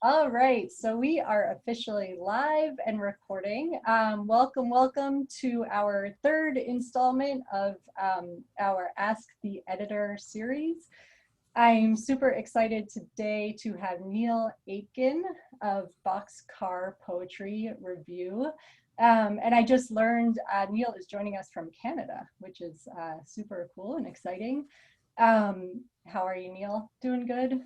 All right, so we are officially live and recording. Welcome to our third installment of our Ask the Editor series. I'm super excited today to have Neil Aitken of Boxcar Poetry Review. And I just learned Neil is joining us from Canada, which is super cool and exciting. How are you, Neil? Doing good?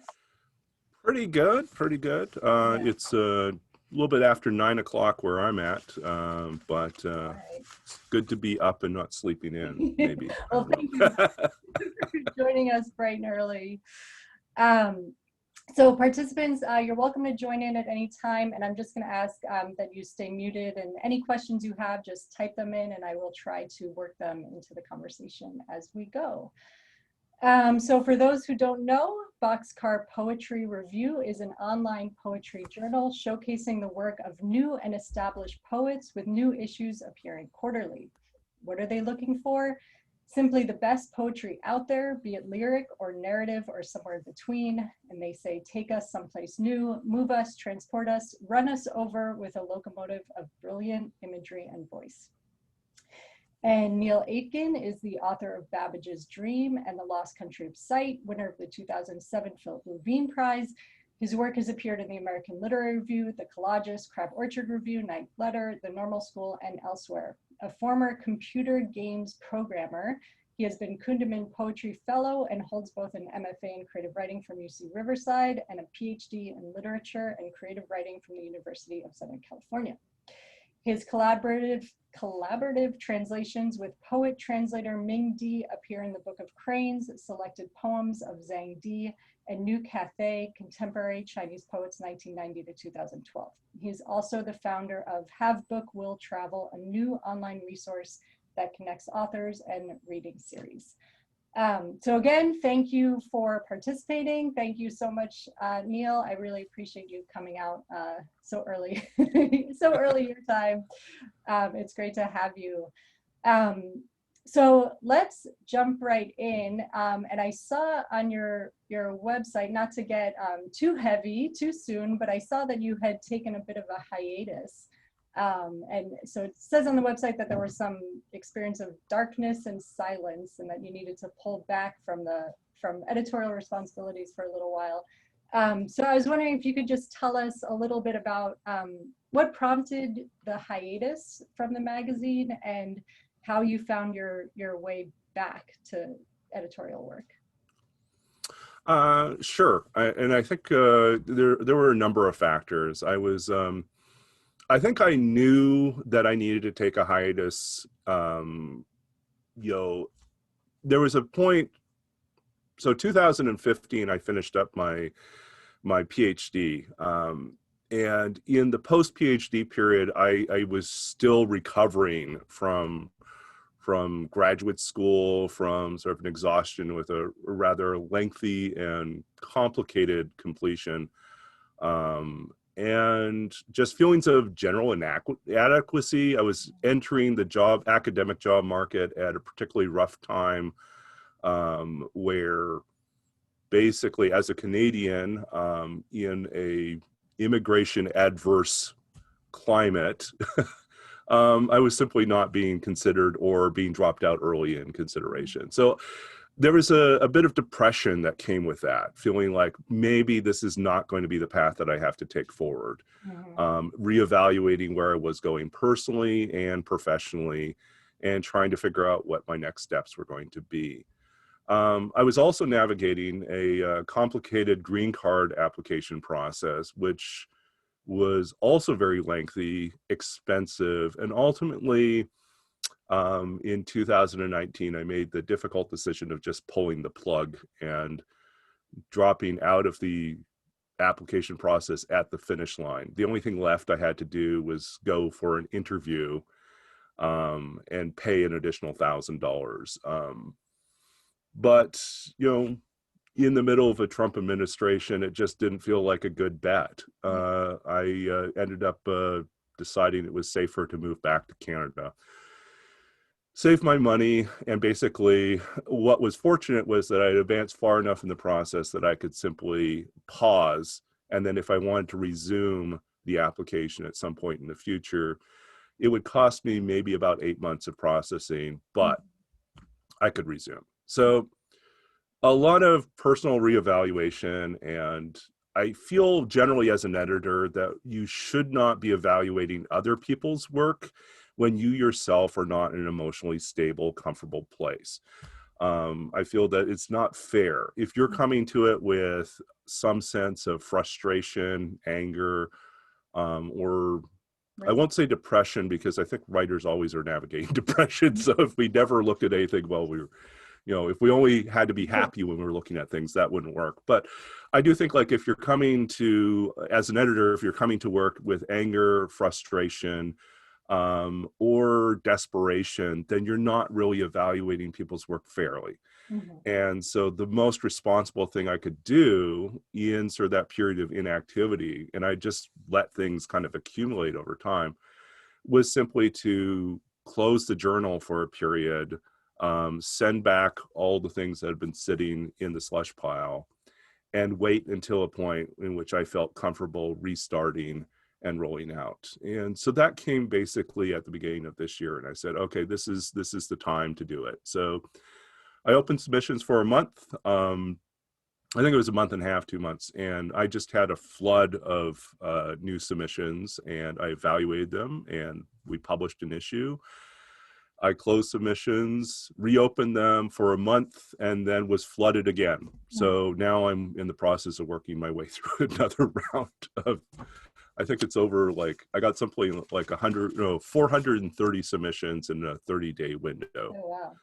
Pretty good, pretty good. Yeah. It's a little bit after 9 o'clock where I'm at, but Right. it's good to be up and not sleeping in, maybe. Well, thank you for joining us bright and early. So participants, you're welcome to join in at any time, and I'm just going to ask that you stay muted, and any questions you have, just type them in, and I will try to work them into the conversation as we go. So for those who don't know, Boxcar Poetry Review is an online poetry journal showcasing the work of new and established poets with new issues appearing quarterly. What are they looking for? Simply the best poetry out there, be it lyric or narrative or somewhere in between. And they say, take us someplace new, move us, transport us, run us over with a locomotive of brilliant imagery and voice. And Neil Aitken is the author of Babbage's Dream and The Lost Country of Sight, winner of the 2007 Philip Levine Prize. His work has appeared in the American Literary Review, the Collages, Crab Orchard Review, Ninth Letter, the Normal School, and elsewhere. A former computer games programmer, he has been Kundiman Poetry Fellow and holds both an MFA in creative writing from UC Riverside and a PhD in literature and creative writing from the University of Southern California. His collaborative translations with poet translator Ming Di appear in the Book of Cranes, Selected Poems of Zhang Di, and New Cathay, Contemporary Chinese Poets 1990 to 2012. He's also the founder of Have Book Will Travel, a new online resource that connects authors and reading series. So again, thank you for participating. Thank you so much, Neil. I really appreciate you coming out so early, so early your time. It's great to have you. So let's jump right in. And I saw on your website, not to get too heavy too soon, but I saw that you had taken a bit of a hiatus. And so it says on the website that there was some experience of darkness and silence and that you needed to pull back from editorial responsibilities for a little while. So I was wondering if you could just tell us a little bit about what prompted the hiatus from the magazine and how you found your way back to editorial work. Sure. And I think there were a number of factors. I think I knew that I needed to take a hiatus. There was a point. So 2015, I finished up my PhD, and in the post PhD period, I was still recovering from graduate school, from sort of an exhaustion with a rather lengthy and complicated completion. And just feelings of general inadequacy. I was entering the academic job market at a particularly rough time, where basically as a Canadian in a immigration adverse climate, I was simply not being considered or being dropped out early in consideration. So there was a bit of depression that came with that, feeling like maybe this is not going to be the path that I have to take forward. Reevaluating where I was going personally and professionally and trying to figure out what my next steps were going to be. I was also navigating a complicated green card application process, which was also very lengthy, expensive, and ultimately in 2019, I made the difficult decision of just pulling the plug and dropping out of the application process at the finish line. The only thing left I had to do was go for an interview and pay an additional $1,000. But, in the middle of a Trump administration, it just didn't feel like a good bet. I ended up deciding it was safer to move back to Canada. Save my money, and basically what was fortunate was that I had advanced far enough in the process that I could simply pause And then if I wanted to resume the application at some point in the future, it would cost me maybe about 8 months of processing, but I could resume. So a lot of personal reevaluation, and I feel generally as an editor that you should not be evaluating other people's work when you yourself are not in an emotionally stable, comfortable place. I feel that it's not fair. If you're coming to it with some sense of frustration, anger, or I won't say depression, because I think writers always are navigating depression. So if we never looked at anything, well, we were, if we only had to be happy when we were looking at things, that wouldn't work. But I do think, like, if you're coming to, as an editor, if you're coming to work with anger, frustration, or desperation, then you're not really evaluating people's work fairly. And so the most responsible thing I could do in sort of that period of inactivity, and I just let things kind of accumulate over time, was simply to close the journal for a period, send back all the things that had been sitting in the slush pile, and wait until a point in which I felt comfortable restarting and rolling out. And so that came basically at the beginning of this year. And I said, okay, this is the time to do it. So I opened submissions for a month. I think it was a month and a half, 2 months. And I just had a flood of new submissions, and I evaluated them, and we published an issue. I closed submissions, reopened them for a month, and then was flooded again. So now I'm in the process of working my way through another round of, I think it's over, like, I got something like 430 submissions in a 30-day window. Oh, wow.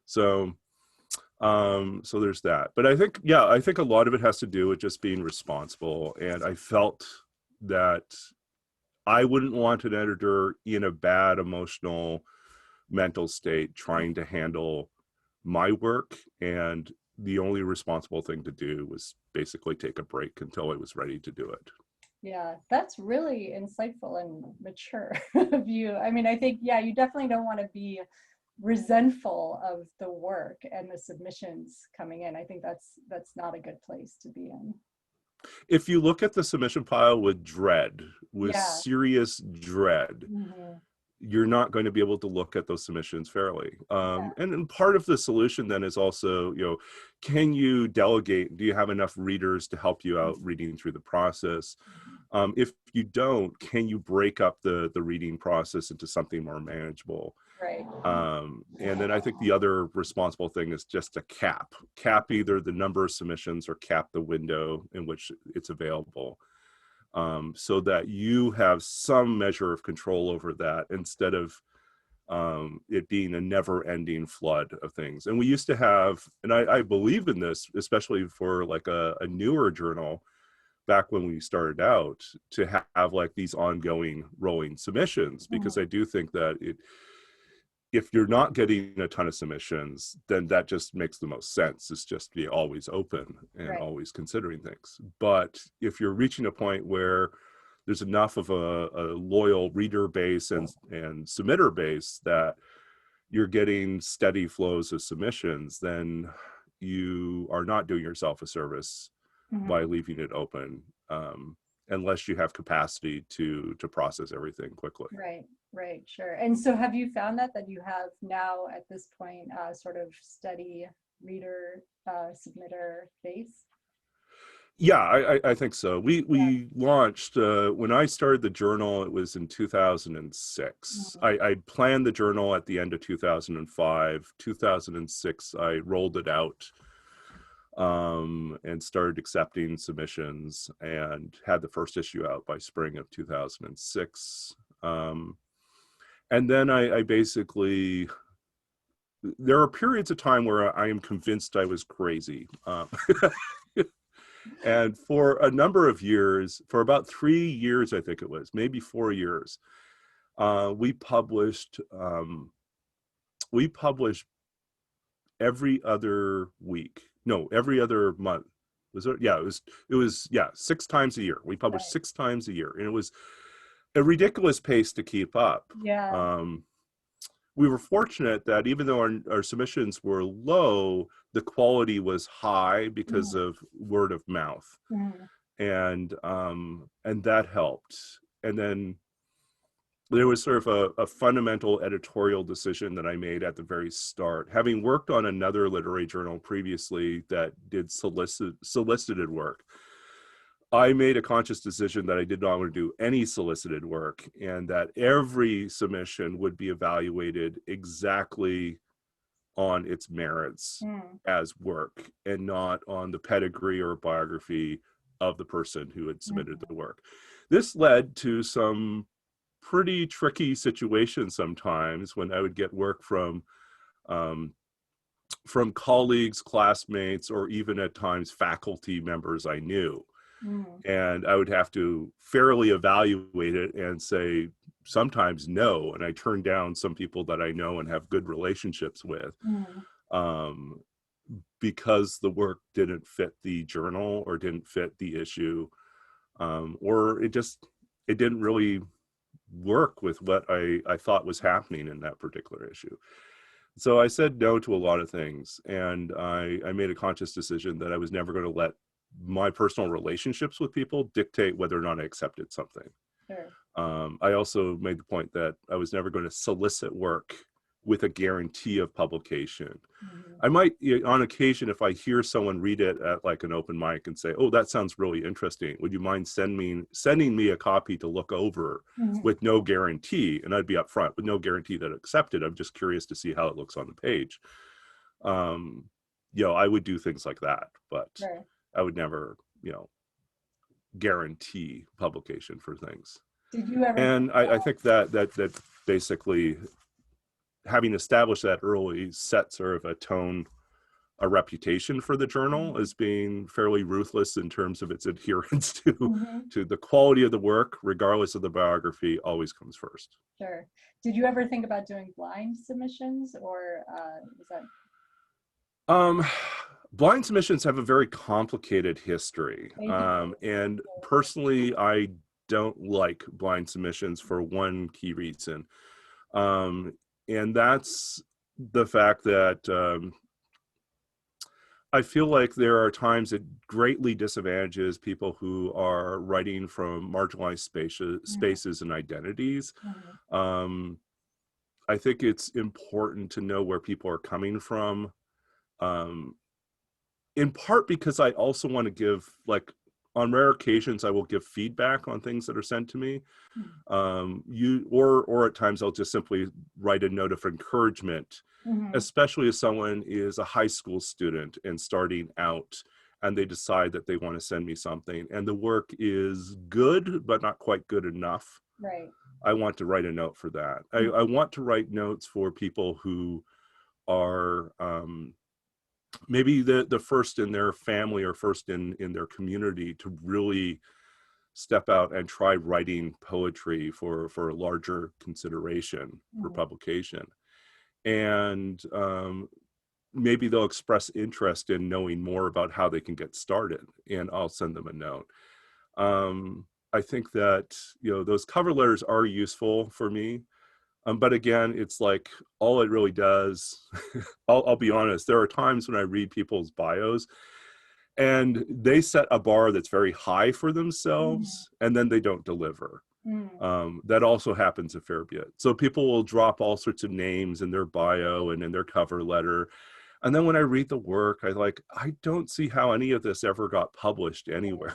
So, so there's that. But I think a lot of it has to do with just being responsible. And I felt that I wouldn't want an editor in a bad emotional, mental state trying to handle my work. And the only responsible thing to do was basically take a break until I was ready to do it. Yeah, that's really insightful and mature of you. I mean, I think, you definitely don't want to be resentful of the work and the submissions coming in. I think that's not a good place to be in. If you look at the submission pile with dread, with serious dread, you're not going to be able to look at those submissions fairly. And part of the solution then is also, can you delegate? Do you have enough readers to help you out reading through the process? If you don't, can you break up the reading process into something more manageable? Right. And then I think the other responsible thing is just to cap either the number of submissions or cap the window in which it's available, so that you have some measure of control over that, instead of it being a never-ending flood of things. And we used to have, and I believe in this, especially for like a newer journal, back when we started out, to have like these ongoing rolling submissions, because I do think that if you're not getting a ton of submissions, then that just makes the most sense. It's just be always open and always considering things. But if you're reaching a point where there's enough of a loyal reader base and submitter base that you're getting steady flows of submissions, then you are not doing yourself a service by leaving it open, unless you have capacity to process everything quickly. Right, sure. And so have you found that you have now at this point sort of steady reader submitter base? Yeah, I think so. We launched, when I started the journal, it was in 2006. I planned the journal at the end of 2005. 2006, I rolled it out, and started accepting submissions, and had the first issue out by spring of 2006. And then I basically, there are periods of time where I am convinced I was crazy. And for a number of years, for about 3 years, I think it was, maybe 4 years, we published every other week. No, every other month. Was it? Yeah, it was 6 times a year. We published 6 times a year, and it was a ridiculous pace to keep up. We were fortunate that even though our submissions were low, the quality was high because of word of mouth. and that helped. And then there was sort of a fundamental editorial decision that I made at the very start. Having worked on another literary journal previously that did solicited work, I made a conscious decision that I did not want to do any solicited work, and that every submission would be evaluated exactly on its merits as work, and not on the pedigree or biography of the person who had submitted the work. This led to some pretty tricky situations sometimes when I would get work from colleagues, classmates, or even at times faculty members I knew. And I would have to fairly evaluate it and say sometimes no. And I turn down some people that I know and have good relationships with because the work didn't fit the journal or didn't fit the issue, or it didn't really work with what I thought was happening in that particular issue. So I said no to a lot of things, and I made a conscious decision that I was never going to let my personal relationships with people dictate whether or not I accepted something. Sure. I also made the point that I was never going to solicit work with a guarantee of publication. I might, on occasion, if I hear someone read it at like an open mic and say, oh, that sounds really interesting, would you mind sending me a copy to look over with no guarantee? And I'd be upfront with no guarantee that I accept it. I'm just curious to see how it looks on the page. I would do things like that, but right. I would never, guarantee publication for things. Did you ever? And I think that basically, having established that early, set sort of a tone, a reputation for the journal as being fairly ruthless in terms of its adherence to the quality of the work, regardless of the biography, always comes first. Sure. Did you ever think about doing blind submissions, or was that? Blind submissions have a very complicated history. And personally, I don't like blind submissions for one key reason. And that's the fact that I feel like there are times it greatly disadvantages people who are writing from marginalized spaces and identities. I think it's important to know where people are coming from. In part because I also want to give, like, on rare occasions, I will give feedback on things that are sent to me. Or at times I'll just simply write a note of encouragement, especially if someone is a high school student and starting out and they decide that they want to send me something and the work is good, but not quite good enough. Right. I want to write a note for that. I want to write notes for people who are, maybe the first in their family or first in their community to really step out and try writing poetry for a larger consideration for publication. And maybe they'll express interest in knowing more about how they can get started, and I'll send them a note. I think that, those cover letters are useful for me. But again, it's like all it really does, I'll be honest, there are times when I read people's bios and they set a bar that's very high for themselves and then they don't deliver. That also happens a fair bit. So people will drop all sorts of names in their bio and in their cover letter. And then when I read the work, I don't see how any of this ever got published anywhere.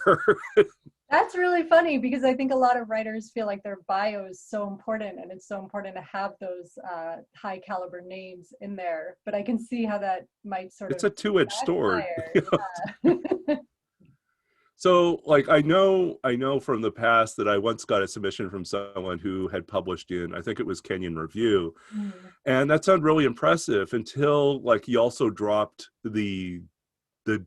That's really funny, because I think a lot of writers feel like their bio is so important, and it's so important to have those high caliber names in there. But I can see how that might it's a two-edged sword. Yeah. So, I know from the past that I once got a submission from someone who had published in, I think it was Kenyon Review, and that sounded really impressive until he also dropped the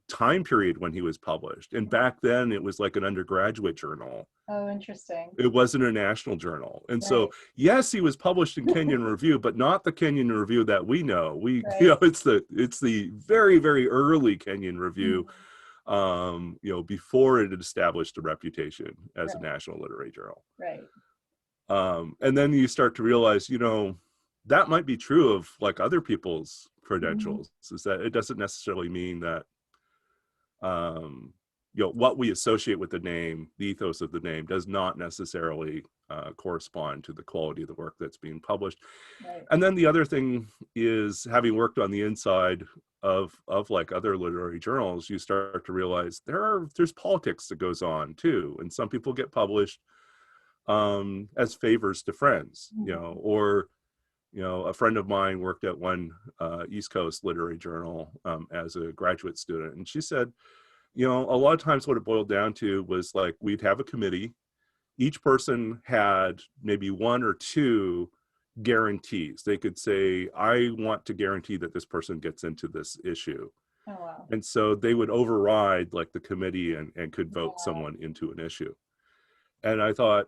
time period when he was published. And back then it was like an undergraduate journal. Oh, interesting. It wasn't a national journal. And so, yes, he was published in Kenyon Review, but not the Kenyon Review that we know. It's the very, very early Kenyon Review, before it had established a reputation as a national literary journal. Right. And then you start to realize, that might be true of other people's credentials, is that it doesn't necessarily mean that what we associate with the name, the ethos of the name, does not necessarily correspond to the quality of the work that's being published. Right. And then the other thing is, having worked on the inside of like other literary journals, you start to realize there's politics that goes on too, and some people get published as favors to friends, or a friend of mine worked at one East Coast literary journal as a graduate student, and she said, a lot of times what it boiled down to was like, we'd have a committee. Each person had maybe one or two guarantees. They could say, I want to guarantee that this person gets into this issue. Oh, wow. And so they would override like the committee and could vote someone into an issue. And I thought,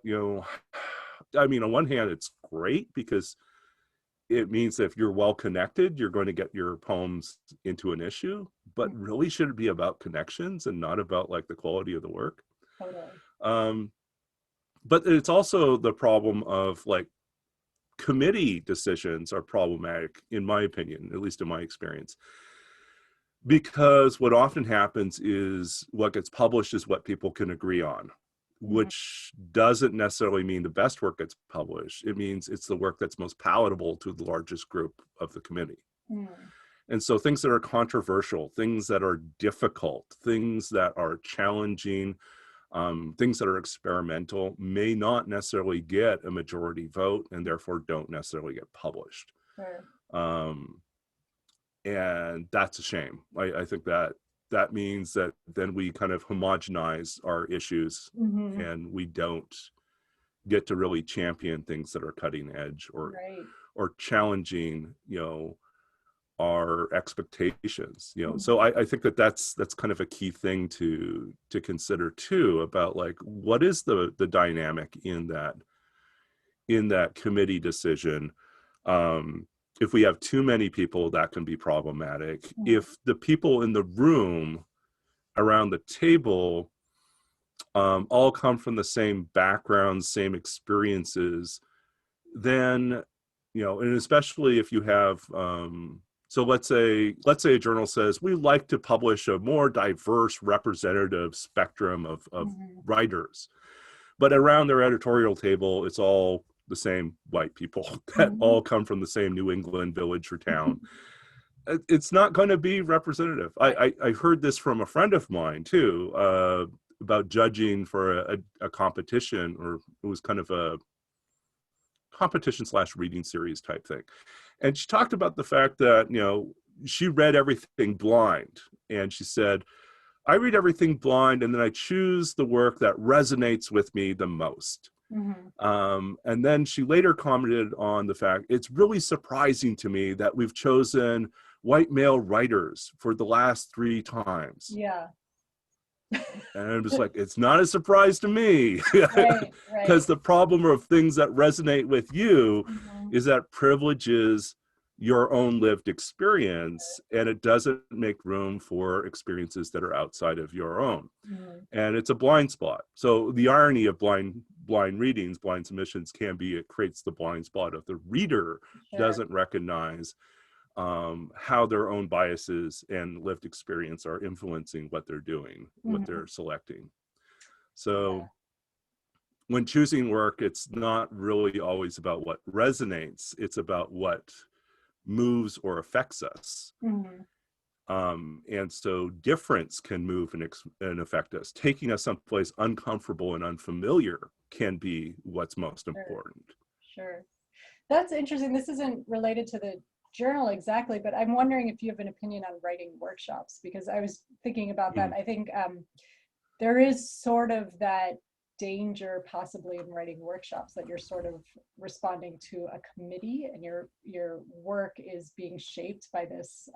I mean, on one hand, it's great because it means that if you're well connected, you're going to get your poems into an issue, but really should it be about connections and not about like the quality of the work? Totally. But it's also the problem of like, committee decisions are problematic, in my opinion, at least in my experience, because what often happens is what gets published is what people can agree on, which doesn't necessarily mean the best work gets published. It means it's the work that's most palatable to the largest group of the committee. And so things that are controversial, things that are difficult, things that are challenging, things that are experimental may not necessarily get a majority vote and therefore don't necessarily get published. Sure. And that's a shame. I think that means that then we kind of homogenize our issues and we don't get to really champion things that are cutting edge or challenging, our expectations, so I think that's kind of a key thing to consider too, about like, what is the dynamic in that committee decision. If we have too many people, that can be problematic. If the people in the room around the table all come from the same backgrounds, same experiences, then, and especially if you have so let's say a journal says, we like to publish a more diverse representative spectrum of writers, but around their editorial table, it's all the same white people that all come from the same New England village or town. It's not going to be representative. I heard this from a friend of mine too, about judging for a competition, or it was kind of a competition / reading series type thing. And she talked about the fact that, she read everything blind. And she said, I read everything blind and then I choose the work that resonates with me the most. And then she later commented on the fact, it's really surprising to me that we've chosen white male writers for the last 3 times. Yeah. And I'm just like, it's not a surprise to me, because the problem of things that resonate with you is that privileges your own lived experience, and it doesn't make room for experiences that are outside of your own. And it's a blind spot. So the irony of blind readings, blind submissions, can be it creates the blind spot of the reader doesn't recognize how their own biases and lived experience are influencing what they're doing, what they're selecting. So when choosing work, it's not really always about what resonates, it's about what moves or affects us. And so difference can move and affect us. Taking us someplace uncomfortable and unfamiliar can be what's most important. Sure. That's interesting. This isn't related to the journal exactly, but I'm wondering if you have an opinion on writing workshops, because I was thinking about that. I think there is sort of that danger possibly in writing workshops, that you're sort of responding to a committee and your work is being shaped by this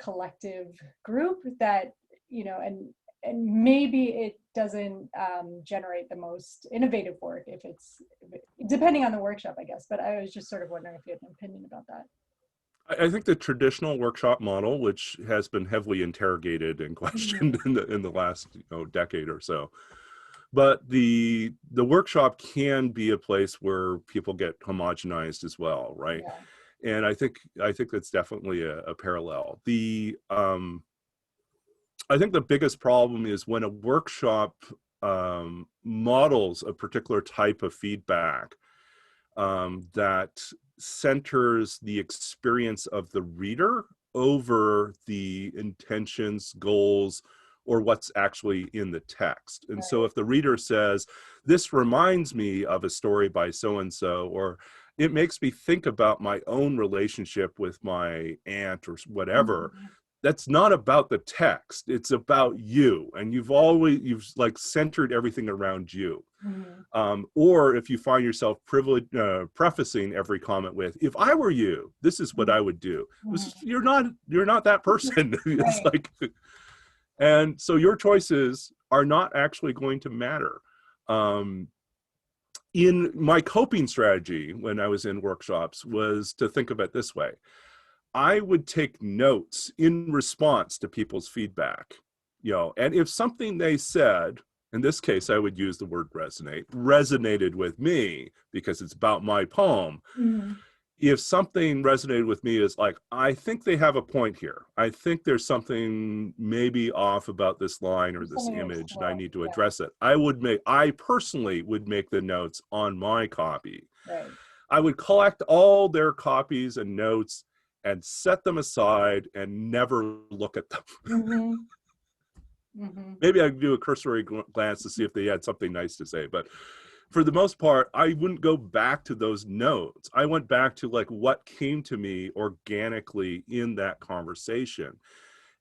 collective group that, and maybe it doesn't generate the most innovative work if it's depending on the workshop, I guess. But I was just sort of wondering if you had an opinion about that. I think the traditional workshop model, which has been heavily interrogated and questioned in the last decade or so, but the workshop can be a place where people get homogenized as well, right? And I think that's definitely a parallel. I think the biggest problem is when a workshop models a particular type of feedback that centers the experience of the reader over the intentions, goals, or what's actually in the text. And so if the reader says, this reminds me of a story by so-and-so, or it makes me think about my own relationship with my aunt or whatever, that's not about the text. It's about you. And you've like centered everything around you. Or if you find yourself prefacing every comment with, if I were you, this is what I would do. You're not that person. It's like, and so your choices are not actually going to matter. In my coping strategy when I was in workshops was to think of it this way. I would take notes in response to people's feedback, and if something they said, in this case, I would use the word resonate, resonated with me because it's about my poem. If something resonated with me is like, I think they have a point here. I think there's something maybe off about this line or this image and I need to address it. I personally would make the notes on my copy. I would collect all their copies and notes and set them aside and never look at them. Maybe I could do a cursory glance to see if they had something nice to say, but for the most part, I wouldn't go back to those notes. I went back to like what came to me organically in that conversation.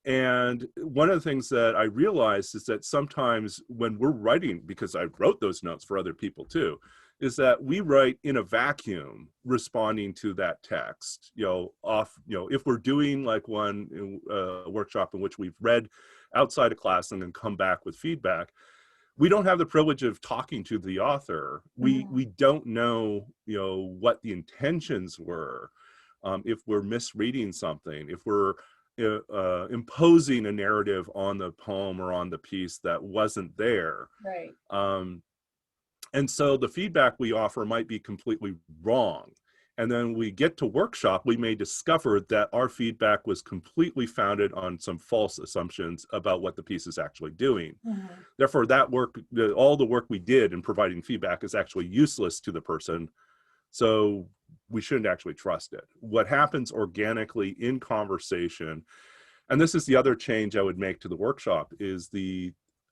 And one of the things that I realized is that sometimes when we're writing, because I wrote those notes for other people too, is that we write in a vacuum responding to that text, if we're doing like one workshop in which we've read outside of class and then come back with feedback, we don't have the privilege of talking to the author. We don't know, what the intentions were, if we're misreading something, if we're imposing a narrative on the poem or on the piece that wasn't there. And so the feedback we offer might be completely wrong. And then we get to workshop, we may discover that our feedback was completely founded on some false assumptions about what the piece is actually doing. Therefore, that work, all the work we did in providing feedback is actually useless to the person. So we shouldn't actually trust it. What happens organically in conversation, and this is the other change I would make to the workshop, is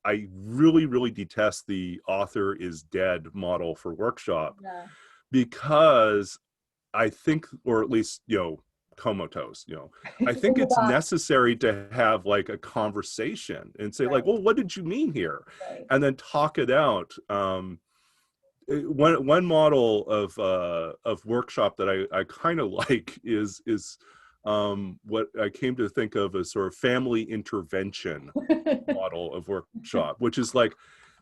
I really, really detest the author is dead model for workshop, because I think, or at least, comatose, I think it's necessary to have like a conversation and say like, well, what did you mean here? And then talk it out. One model of workshop that I kind of like is what I came to think of as sort of family intervention model of workshop, which is like,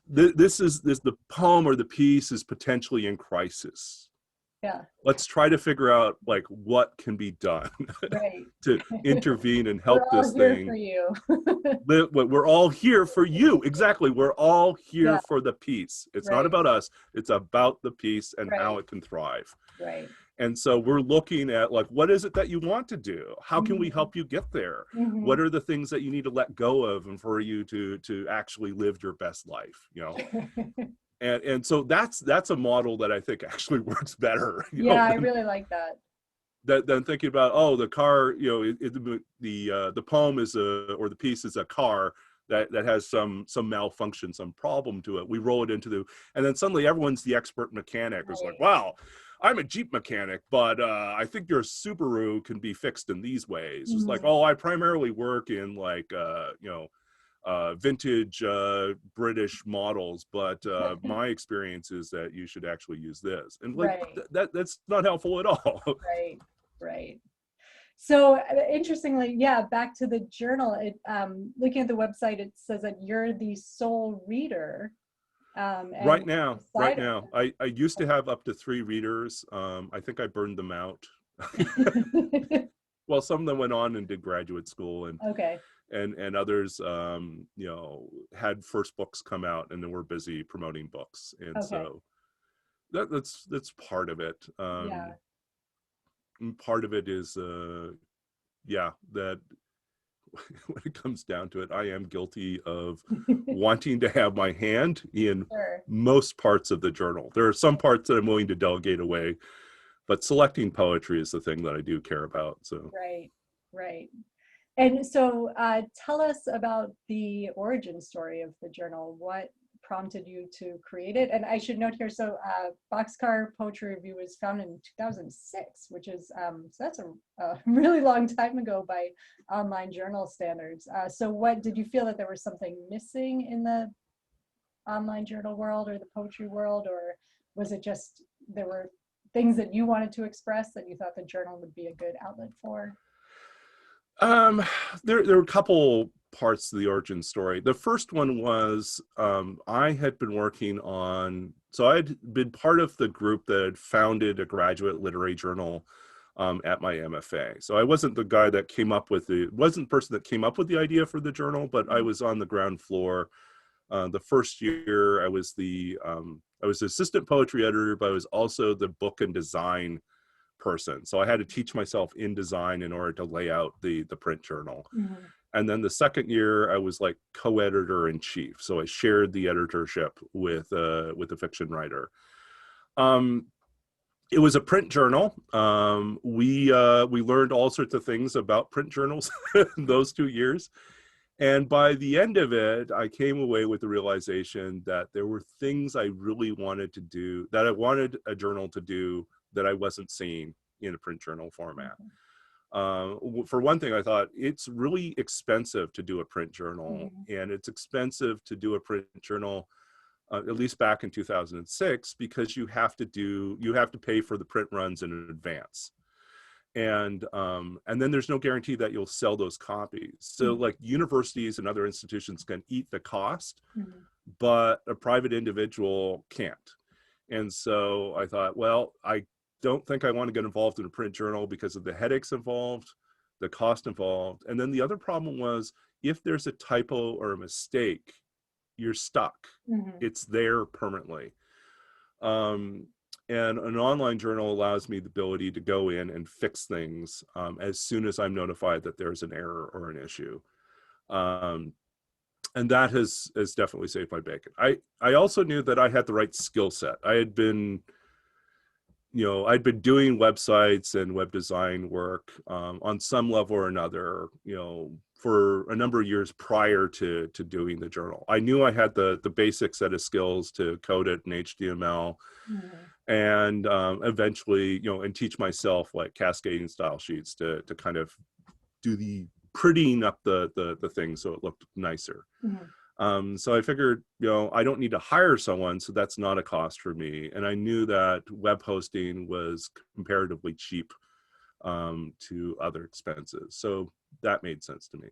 this the poem or the piece is potentially in crisis. Let's try to figure out like what can be done to intervene and help this thing. We're all here for you. Exactly. We're all here for the piece. It's not about us. It's about the piece and how it can thrive. And so we're looking at like, what is it that you want to do? How can we help you get there? What are the things that you need to let go of and for you to actually live your best life, And so that's a model that I think actually works better. I really like that. Than thinking about, oh, the car, the poem is or the piece is a car that has some malfunction, some problem to it. We roll it into and then suddenly everyone's the expert mechanic. It's like, wow, I'm a Jeep mechanic, but I think your Subaru can be fixed in these ways. It's like, oh, I primarily work in like, vintage British models, but my experience is that you should actually use this, and like that's not helpful at all. Right. So interestingly, back to the journal, looking at the website, it says that you're the sole reader. Right now, I used to have up to 3 readers. I think I burned them out. Well, some of them went on and did graduate school, and and others, had first books come out and then we're busy promoting books, and so that's part of it. And part of it is, that when it comes down to it, I am guilty of wanting to have my hand in Sure. most parts of the journal. There are some parts that I'm willing to delegate away, but selecting poetry is the thing that I do care about. So Right, right. And so tell us about the origin story of the journal. What prompted you to create it? And I should note here, so Boxcar Poetry Review was founded in 2006, which is, so that's a really long time ago by online journal standards. So what, did you feel that there was something missing in the online journal world or the poetry world, or was it just there were things that you wanted to express that you thought the journal would be a good outlet for? Um, there were a couple parts to the origin story. The first one was I had been working on, so I'd been part of the group that had founded a graduate literary journal at my MFA. So I wasn't the guy that came up with wasn't the person that came up with the idea for the journal, but I was on the ground floor. The first year I was the assistant poetry editor, but I was also the book and design person. So I had to teach myself in order to lay out the print journal. Mm-hmm. And then the second year I was like co-editor in chief. So I shared the editorship with a fiction writer. It was a print journal. We learned all sorts of things about print journals in those 2 years. And by the end of it, I came away with the realization that there were things I really wanted to do, that I wanted a journal to do, that I wasn't seeing in a print journal format. For one thing, I thought it's really expensive to do a print journal, and it's expensive to do a print journal, at least back in 2006, because you have to pay for the print runs in advance. And then there's no guarantee that you'll sell those copies. So like universities and other institutions can eat the cost, but a private individual can't. And so I thought, well, I don't think I want to get involved in a print journal because of the headaches involved, the cost involved. And then the other problem was, if there's a typo or a mistake, you're stuck. It's there permanently. And an online journal allows me the ability to go in and fix things as soon as I'm notified that there's an error or an issue. And that has definitely saved my bacon. I also knew that I had the right skill set. I'd been doing websites and web design work on some level or another, for a number of years prior to doing the journal. I knew I had the basic set of skills to code it in HTML, and eventually, and teach myself like cascading style sheets to kind of do the prettying up the thing so it looked nicer. So I figured, I don't need to hire someone, so that's not a cost for me. And I knew that web hosting was comparatively cheap to other expenses. So that made sense to me.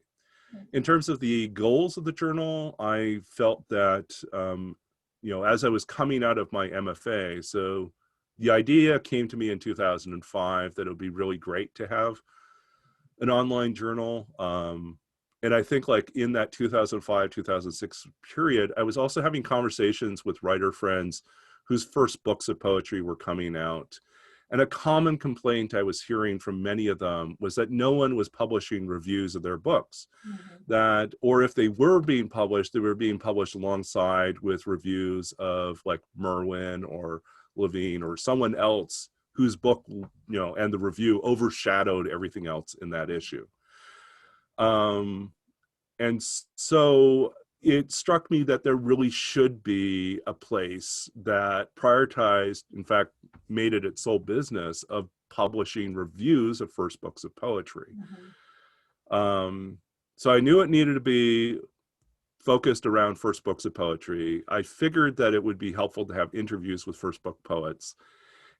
In terms of the goals of the journal, I felt that, as I was coming out of my MFA, so the idea came to me in 2005 that it would be really great to have an online journal. And I think like in that 2005, 2006 period, I was also having conversations with writer friends whose first books of poetry were coming out. And a common complaint I was hearing from many of them was that no one was publishing reviews of their books. Or if they were being published, they were being published alongside with reviews of like Merwin or Levine or someone else whose book, and the review overshadowed everything else in that issue. And so it struck me that there really should be a place that prioritized, in fact, made it its sole business of publishing reviews of first books of poetry. So I knew it needed to be focused around first books of poetry. I figured that it would be helpful to have interviews with first book poets.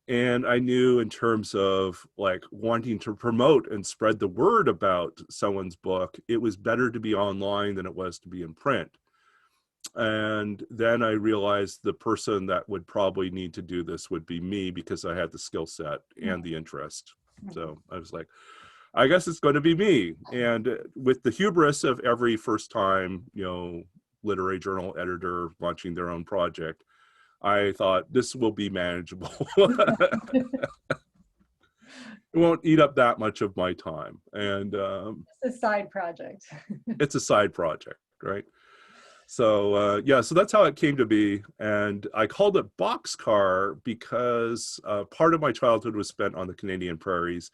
And I knew in terms of like wanting to promote and spread the word about someone's book, it was better to be online than it was to be in print. And then I realized the person that would probably need to do this would be me, because I had the skill set and the interest. So I was like, I guess it's going to be me. And with the hubris of every first time, literary journal editor launching their own project, I thought this will be manageable. it won't eat up that much of my time. And It's a side project. it's a side project, right? So yeah, so that's how it came to be. And I called it Boxcar because part of my childhood was spent on the Canadian prairies.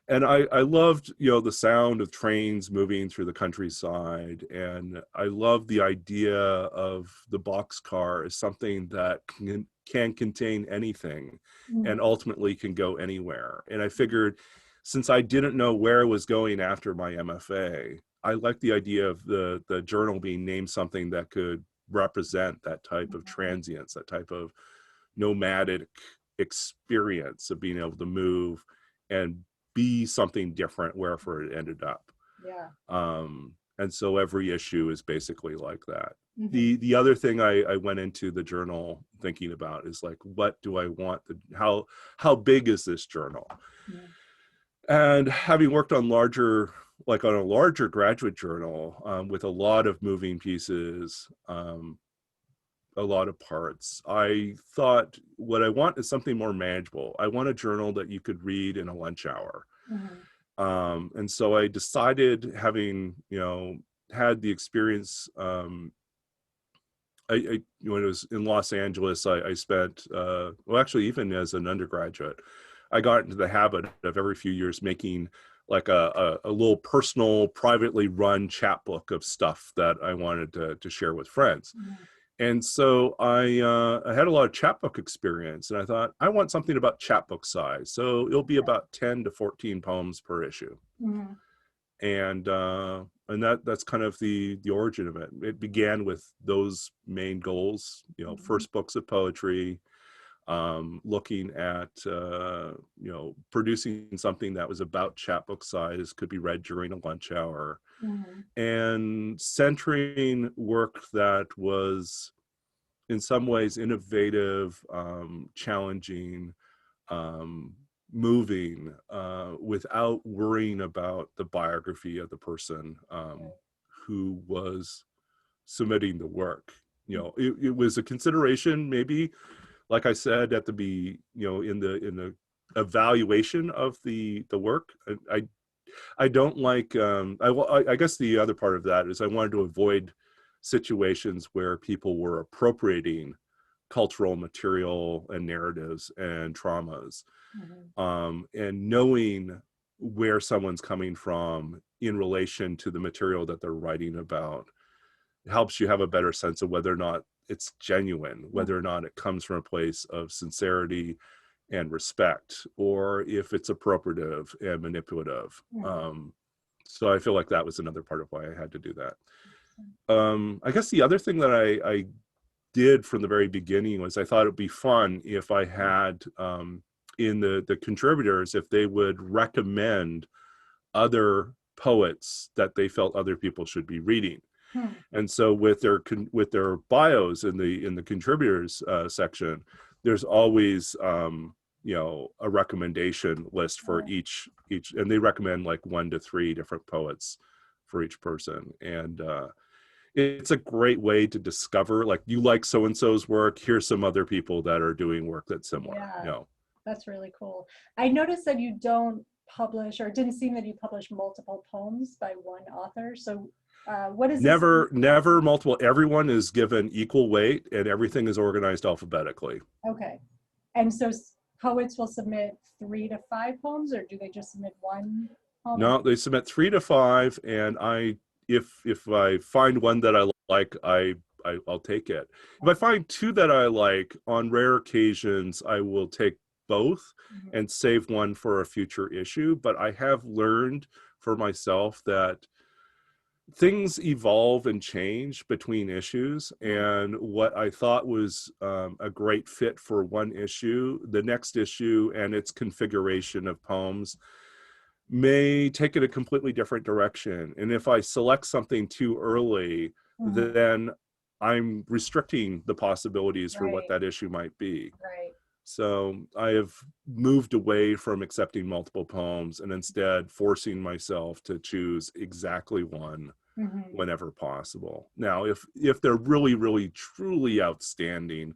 And I loved, the sound of trains moving through the countryside. And I loved the idea of the boxcar as something that can contain anything and ultimately can go anywhere. And I figured, since I didn't know where I was going after my MFA, I like the idea of the journal being named something that could represent that type of transience, that type of nomadic experience of being able to move and be something different wherever it ended up. Yeah. And so every issue is basically like that. The other thing I went into the journal thinking about is like, what do I want? How big is this journal? And having worked on a larger graduate journal with a lot of moving pieces, a lot of parts, I thought what I want is something more manageable. I want a journal that you could read in a lunch hour. And so I decided, having, had the experience, when I was in Los Angeles, I spent, well, actually, even as an undergraduate, I got into the habit of every few years making like a little personal, privately run chapbook of stuff that I wanted to share with friends. And so I had a lot of chapbook experience, and I thought, I want something about chapbook size. So it'll be about 10 to 14 poems per issue. And that's kind of the origin of it. It began with those main goals, first books of poetry, looking at, producing something that was about chapbook size, could be read during a lunch hour, and centering work that was in some ways innovative, challenging, moving, without worrying about the biography of the person who was submitting the work. It was a consideration, maybe, like I said in the evaluation of the work. I don't like, I guess the other part of that is I wanted to avoid situations where people were appropriating cultural material and narratives and traumas, and knowing where someone's coming from in relation to the material that they're writing about helps you have a better sense of whether or not it's genuine, whether or not it comes from a place of sincerity and respect, or if it's appropriative and manipulative. So I feel like that was another part of why I had to do that. I guess the other thing that I did from the very beginning was I thought it'd be fun if I had in the contributors, if they would recommend other poets that they felt other people should be reading. And so with their bios in the contributors section, there's always a recommendation list for each, and they recommend like 1 to 3 different poets for each person. And it's a great way to discover, like, you like so-and-so's work, here's some other people that are doing work that's similar. That's really cool. I noticed that you don't publish, or it didn't seem that you published multiple poems by one author. So what is never multiple. Everyone is given equal weight and everything is organized alphabetically. Okay. And so poets will submit 3 to 5 poems, or do they just submit 1 poem? No, they submit 3 to 5, and if I find one that I like, I'll take it. If I find 2 that I like, on rare occasions I will take both and save one for a future issue. But I have learned for myself that things evolve and change between issues, and what I thought was a great fit for one issue, the next issue and its configuration of poems may take it a completely different direction. And if I select something too early, then I'm restricting the possibilities for what that issue might be. So I have moved away from accepting multiple poems and instead forcing myself to choose exactly one whenever possible. Now, if they're really, really, truly outstanding,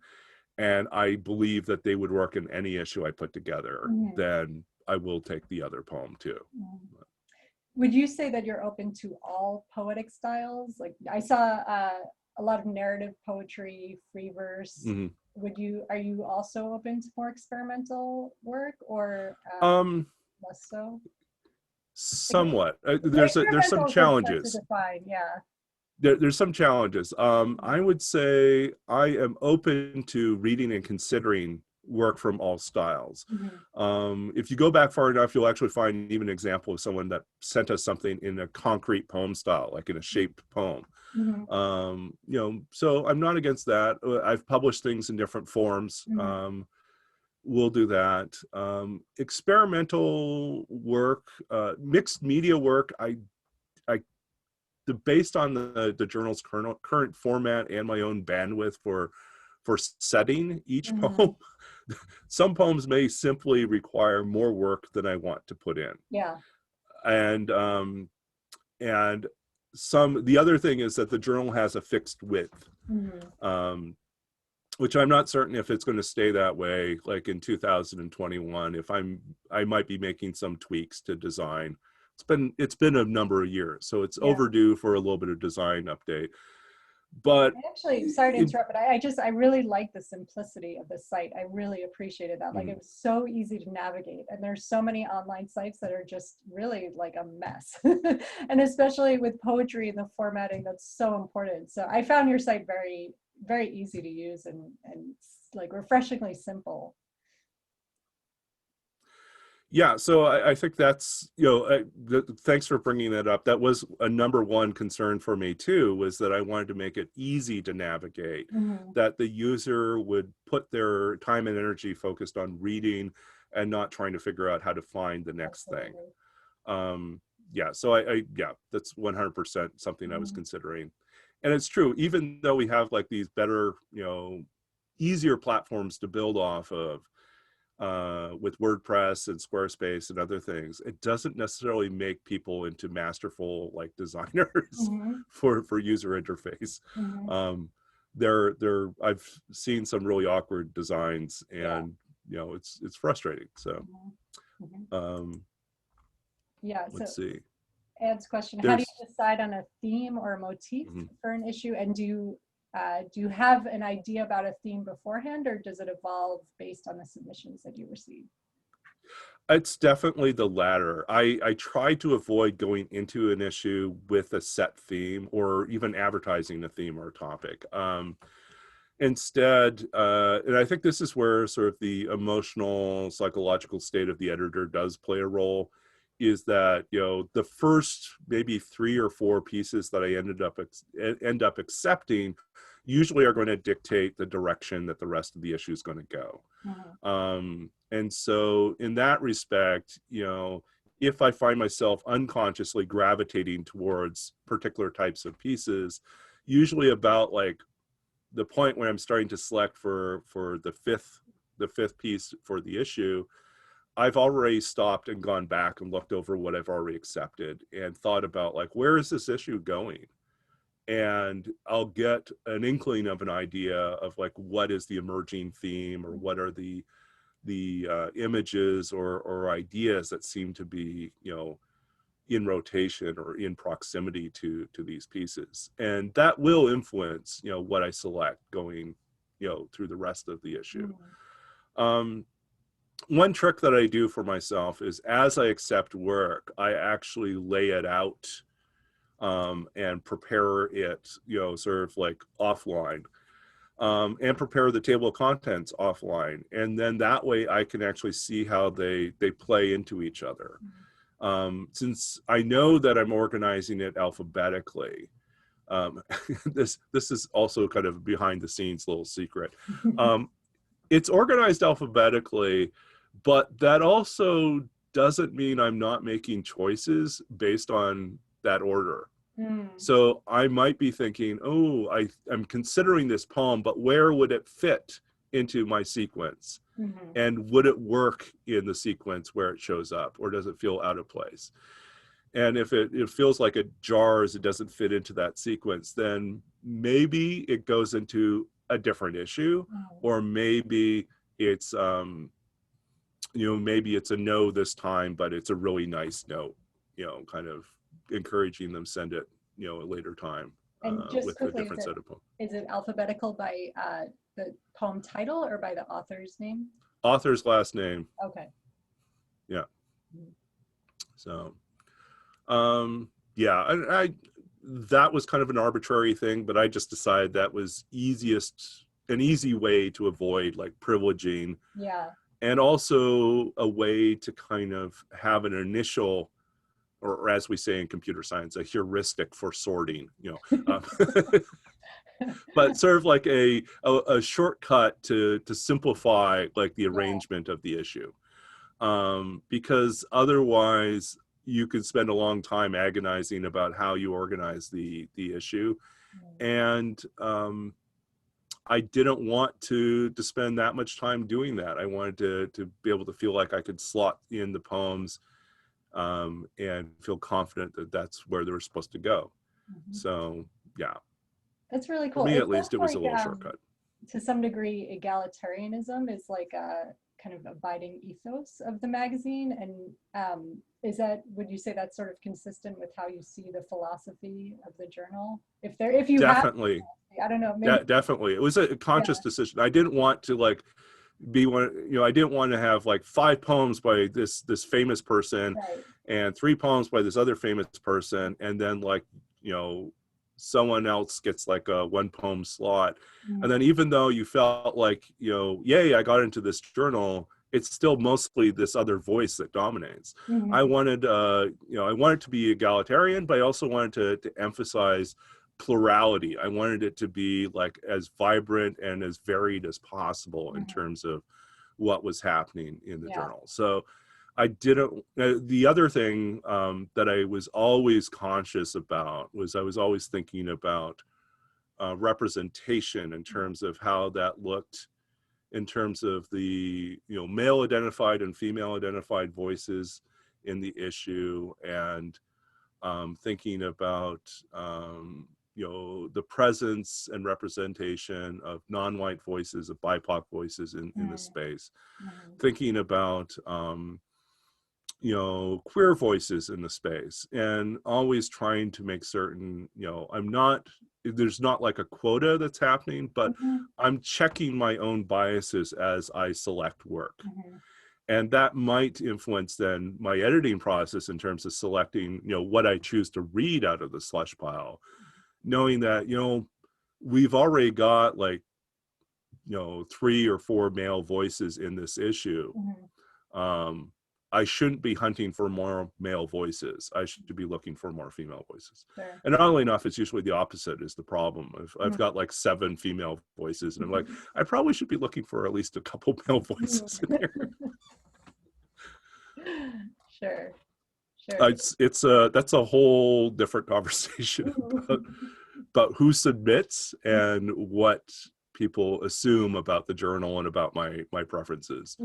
and I believe that they would work in any issue I put together, then I will take the other poem too. Mm. Would you say that you're open to all poetic styles? Like I saw a lot of narrative poetry, free verse. Mhm. Are you also open to more experimental work, or less so? Like, Somewhat. There's some experimental is like tough to challenges. define, yeah. There's some challenges. I would say I am open to reading and considering work from all styles. Mhm. If you go back far enough, you'll actually find even an example of someone that sent us something in a concrete poem style, like in a shaped poem. Mhm. So I'm not against that. I've published things in different forms. Mhm. We'll do that. Experimental work, mixed media work, I based on the journal's current format and my own bandwidth for setting each Mhm. poem, some poems may simply require more work than I want to put in. Yeah. And and the other thing is that the journal has a fixed width, Mhm. which I'm not certain if it's going to stay that way. Like in 2021, if I might be making some tweaks to design. It's been a number of years, so it's Yeah. overdue for a little bit of design update. But I actually, sorry to interrupt, but I really like the simplicity of the site. I really appreciated that. Like it was so easy to navigate, and there's so many online sites that are just really like a mess. And especially with poetry and the formatting, that's so important. So I found your site very, very easy to use and like refreshingly simple. yeah, so I think that's, thanks for bringing that up. That was a number one concern for me too, was that I wanted to make it easy to navigate, Mhm. that the user would put their time and energy focused on reading and not trying to figure out how to find the next thing. Absolutely. Yeah, so yeah, that's 100% something I was Mhm. considering. And it's true, even though we have like these better, easier platforms to build off of, with WordPress and Squarespace and other things, it doesn't necessarily make people into masterful like designers Mhm. for user interface. Mhm. I've seen some really awkward designs, Yeah. and it's frustrating. So Mhm. Mhm. um, Yeah. So let's see. Ed's question, how do There's you decide on a theme or a motif mhm. for an issue? And do you have an idea about a theme beforehand, or does it evolve based on the submissions that you receive? It's definitely the latter. I try to avoid going into an issue with a set theme or even advertising a theme or a topic. Instead, and I think this is where sort of the emotional, psychological state of the editor does play a role, is that the first maybe 3 or 4 pieces that I end up accepting usually are going to dictate the direction that the rest of the issue is going to go. Mhm. And so in that respect, if I find myself unconsciously gravitating towards particular types of pieces, usually about like the point where I'm starting to select for the fifth piece for the issue, I've already stopped and gone back and looked over what I've already accepted and thought about like, where is this issue going? And I'll get an inkling of an idea of like, what is the emerging theme, or what are the images or ideas that seem to be in rotation or in proximity to these pieces, and that will influence what I select going through the rest of the issue. Mhm. um, One trick that I do for myself is, as I accept work, I actually lay it out, and prepare it sort of like offline, and prepare the table of contents offline, and then that way I can actually see how they play into each other. Since I know that I'm organizing it alphabetically, um, this is also kind of behind the scenes little secret. Um, it's organized alphabetically, but that also doesn't mean I'm not making choices based on that order. Mm. So I might be thinking, oh, I'm considering this poem, but where would it fit into my sequence? Mhm. And would it work in the sequence where it shows up, or does it feel out of place? And if it feels like it jars, it doesn't fit into that sequence, then maybe it goes into a different issue, Mhm. or maybe it's maybe it's a no this time, but it's a really nice note, kind of encouraging them send it, a later time And just with quickly, a different set of poems. is it alphabetical by the poem title or by the author's name? Author's last name. Okay. Yeah. Mhm. So, yeah, I that was kind of an arbitrary thing, but I just decided that was an easy way to avoid like privileging. Yeah. And also a way to kind of have an initial, or as we say in computer science, a heuristic for sorting, but sort of like a shortcut to simplify like the arrangement of the issue. Because otherwise you could spend a long time agonizing about how you organize the issue. And I didn't want to spend that much time doing that. I wanted to be able to feel like I could slot in the poems and feel confident that that's where they were supposed to go. Mhm. So yeah, That's really for cool. me It at least, it sounds was a like, little shortcut. to some degree, egalitarianism is like a kind of abiding ethos of the magazine. And would you say that's sort of consistent with how you see the philosophy of the journal? If you have, Definitely. I don't know, maybe. Definitely. It was a conscious decision. I didn't want to like be one, I didn't want to have like 5 poems by this famous person Right. and 3 poems by this other famous person, and then like, someone else gets like a 1 poem slot. Mhm. And then even though you felt like, yay, I got into this journal, it's still mostly this other voice that dominates. Mhm. I wanted, I wanted to be egalitarian, but I also wanted to emphasize plurality. I wanted it to be like as vibrant and as varied as possible in terms of what was happening in the journal. So I didn't, the other thing that I was always conscious about was I was always thinking about representation in terms of how that looked in terms of the, male identified and female identified voices in the issue, and thinking about, the presence and representation of non-white voices, of BIPOC voices in the space, thinking about, queer voices in the space, and always trying to make certain, there's not like a quota that's happening, but I'm checking my own biases as I select work. And that might influence then my editing process in terms of selecting, what I choose to read out of the slush pile, knowing that, we've already got like, 3 or 4 male voices in this issue. I shouldn't be hunting for more male voices. I should be looking for more female voices. Sure. And oddly enough, it's usually the opposite is the problem. I've got like 7 female voices, and I'm like, I probably should be looking for at least a couple male voices in here. Sure. That's a whole different conversation about who submits and what people assume about the journal and about my preferences.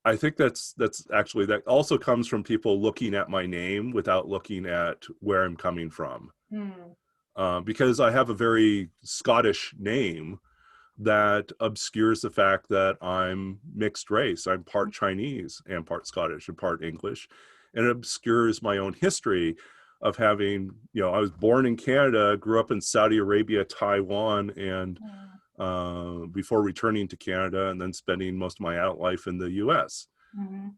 I think that's actually, that also comes from people looking at my name without looking at where I'm coming from. Because I have a very Scottish name that obscures the fact that I'm mixed race. I'm part Chinese and part Scottish and part English. And it obscures my own history of having, I was born in Canada, grew up in Saudi Arabia, Taiwan, and before returning to Canada, and then spending most of my adult life in the US.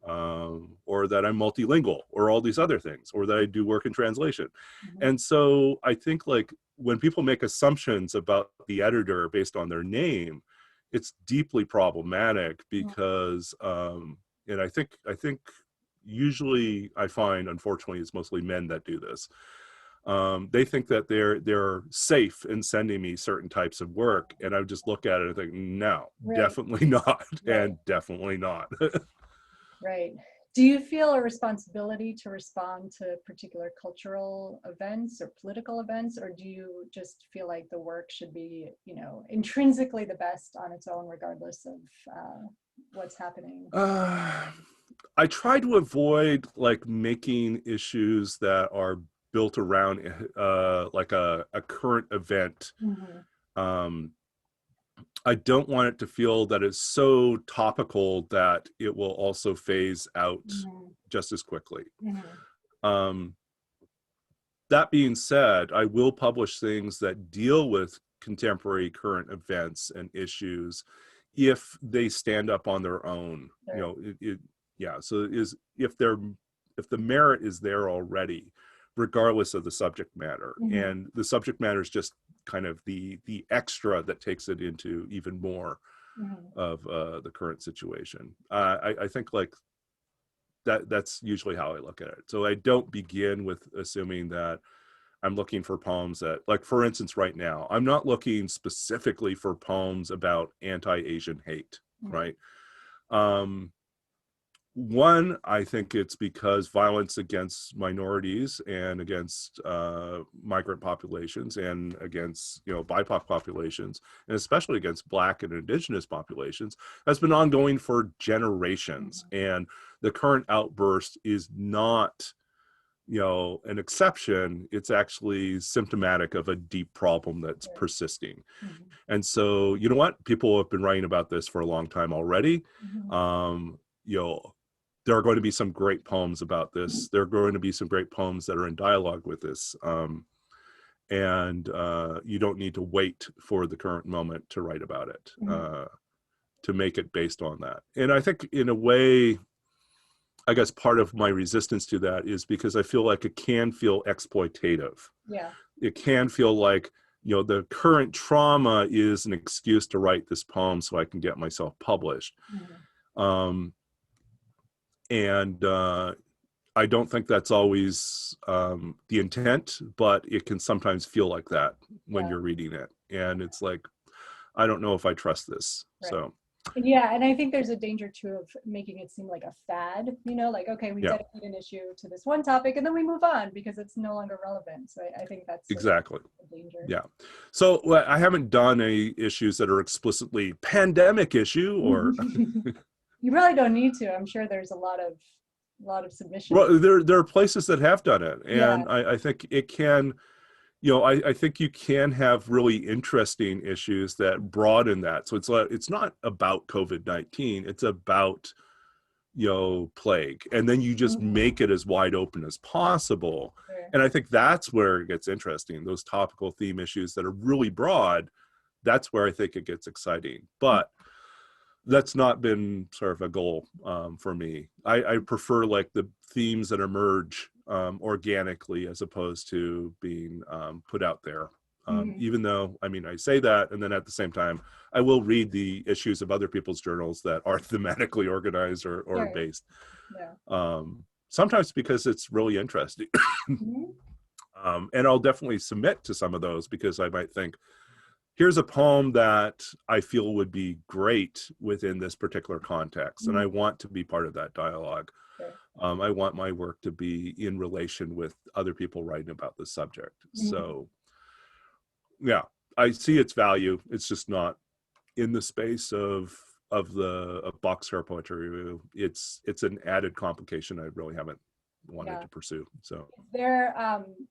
Or that I'm multilingual, or all these other things, or that I do work in translation. And so I think like when people make assumptions about the editor based on their name, it's deeply problematic because, and I think usually I find, unfortunately, it's mostly men that do this. They think that they're safe in sending me certain types of work, and I just look at it and think, no, definitely not, and definitely not. Right. Do you feel a responsibility to respond to particular cultural events or political events, or do you just feel like the work should be, intrinsically the best on its own, regardless of what's happening? I try to avoid like making issues that are built around like a current event. I don't want it to feel that it's so topical that it will also phase out just as quickly. That being said, I will publish things that deal with contemporary current events and issues if they stand up on their own. Sure. So if the merit is there already, regardless of the subject matter, and the subject matter is just kind of the extra that takes it into even more of the current situation. I think like that's usually how I look at it. So I don't begin with assuming that I'm looking for poems that, like, for instance, right now, I'm not looking specifically for poems about anti-Asian hate, right? One, I think it's because violence against minorities and against migrant populations and against, BIPOC populations, and especially against Black and Indigenous populations, has been ongoing for generations. And the current outburst is not, an exception. It's actually symptomatic of a deep problem that's persisting. And so, you know what? People have been writing about this for a long time already. There are going to be some great poems about this. There are going to be some great poems that are in dialogue with this. And you don't need to wait for the current moment to write about it, to make it based on that. And I think in a way, I guess part of my resistance to that is because I feel like it can feel exploitative. Yeah. It can feel like, the current trauma is an excuse to write this poem so I can get myself published. And I don't think that's always the intent, but it can sometimes feel like that when you're reading it. And it's like, I don't know if I trust this. Right. So. Yeah, and I think there's a danger too of making it seem like a fad, like, okay, we dedicate an issue to this one topic and then we move on because it's no longer relevant. So I think that's exactly a danger. Yeah. So I haven't done any issues that are explicitly pandemic issue or. You really don't need to. I'm sure there's a lot of submissions. Well, there are places that have done it, and I think it can. I think you can have really interesting issues that broaden that. So it's not about COVID-19. It's about, plague. And then you just make it as wide open as possible. Sure. And I think that's where it gets interesting. Those topical theme issues that are really broad, that's where I think it gets exciting. But that's not been sort of a goal for me. I prefer like the themes that emerge organically as opposed to being put out there. Even though, I say that, and then at the same time, I will read the issues of other people's journals that are thematically organized or based. Yeah. Sometimes because it's really interesting. And I'll definitely submit to some of those because I might think, here's a poem that I feel would be great within this particular context. And I want to be part of that dialogue. Sure. I want my work to be in relation with other people writing about the subject. So yeah, I see its value. It's just not in the space of Boxcar Poetry Review. It's an added complication I really haven't wanted to pursue. So is there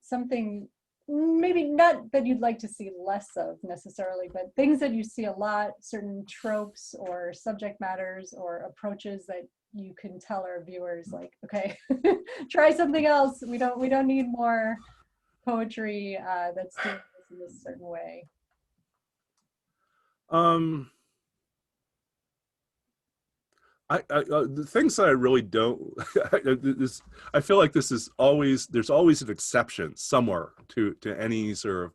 something maybe not that you'd like to see less of necessarily, but things that you see a lot, certain tropes or subject matters or approaches that you can tell our viewers, like, okay, try something else. We don't need more poetry that's doing this in this certain way. The things that I really don't, I feel like there's always an exception somewhere to any sort of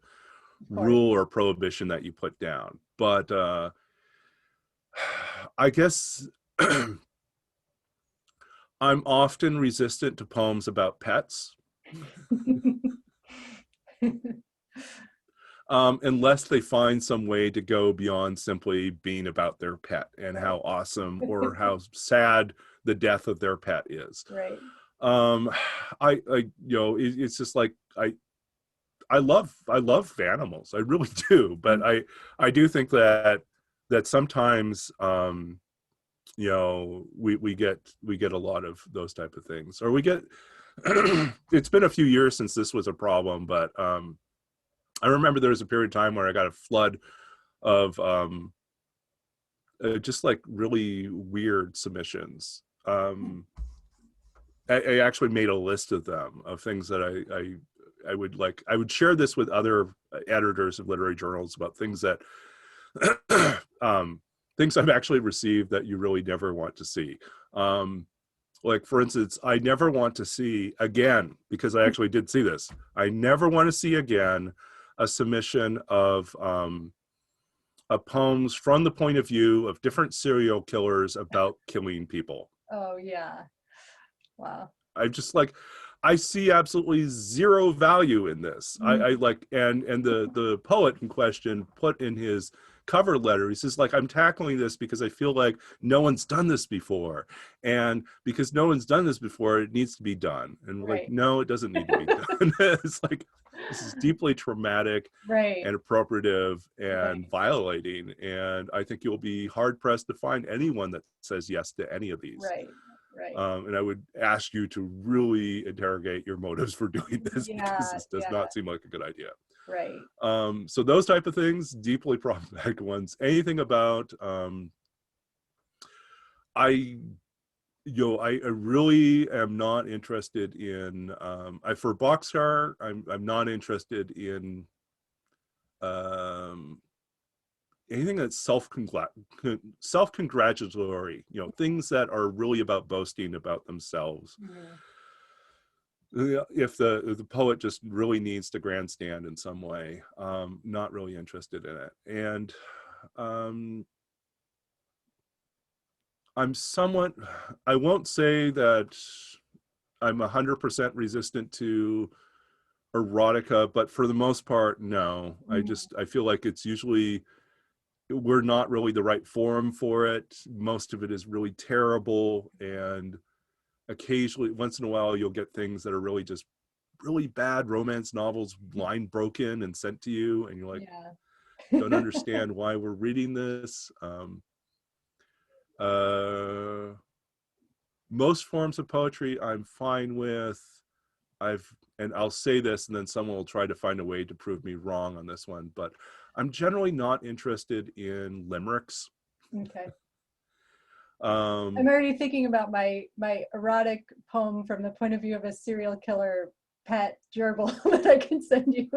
rule or prohibition that you put down. But I guess I'm often resistant to poems about pets. Unless they find some way to go beyond simply being about their pet and how awesome or how sad the death of their pet is. Right. It's just like I love animals. I really do, but I do think that sometimes we get a lot of those type of things, or we get. It's been a few years since this was a problem, but I remember there was a period of time where I got a flood of just like really weird submissions. I actually made a list of them, of things that I would like. I would share this with other editors of literary journals about things that things I've actually received that you really never want to see. Like, for instance, I never want to see again, because I actually did see this. I never want to see again a submission of poems from the point of view of different serial killers about killing people. Oh yeah. Wow. I'm just like, I see absolutely zero value in this. I like, and the poet in question put in his cover letter, he says, like, I'm tackling this because I feel like no one's done this before, and because no one's done this before, it needs to be done. And we're like, no, it doesn't need to be done. It's like, this is deeply traumatic and appropriative and violating, and I think you'll be hard pressed to find anyone that says yes to any of these. And I would ask you to really interrogate your motives for doing this, because this does not seem like a good idea. So those type of things, deeply problematic ones. Anything about I really am not interested in for Boxcar, I'm not interested in anything that's self-congratulatory, things that are really about boasting about themselves. If the poet just really needs to grandstand in some way, not really interested in it. And I won't say that I'm 100% resistant to erotica, but for the most part, no. I feel like it's usually, we're not really the right forum for it. Most of it is really terrible, and occasionally, once in a while, you'll get things that are really just really bad romance novels, line broken and sent to you, and you're like, don't understand why we're reading this. Most forms of poetry I'm fine with. And I'll say this, and then someone will try to find a way to prove me wrong on this one, but I'm generally not interested in limericks. I'm already thinking about my erotic poem from the point of view of a serial killer pet gerbil that I can send you.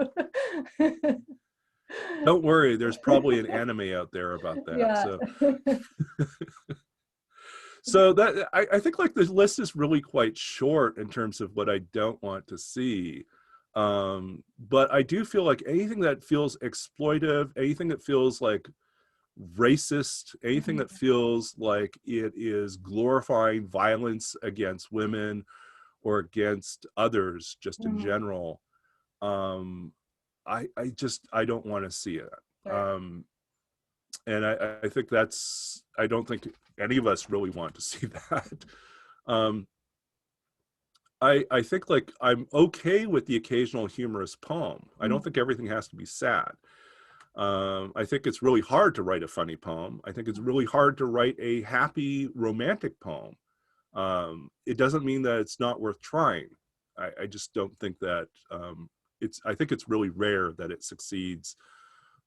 Don't worry, there's probably an anime out there about that. So that I think like the list is really quite short in terms of what I don't want to see. But I do feel like anything that feels exploitive, anything that feels like racist, anything that feels like it is glorifying violence against women or against others just in general, I don't want to see it. And I think I don't think any of us really want to see that. I think like I'm okay with the occasional humorous poem. I don't think everything has to be sad. I think it's really hard to write a funny poem. I think it's really hard to write a happy romantic poem. It doesn't mean that it's not worth trying. I just don't think that I think it's really rare that it succeeds.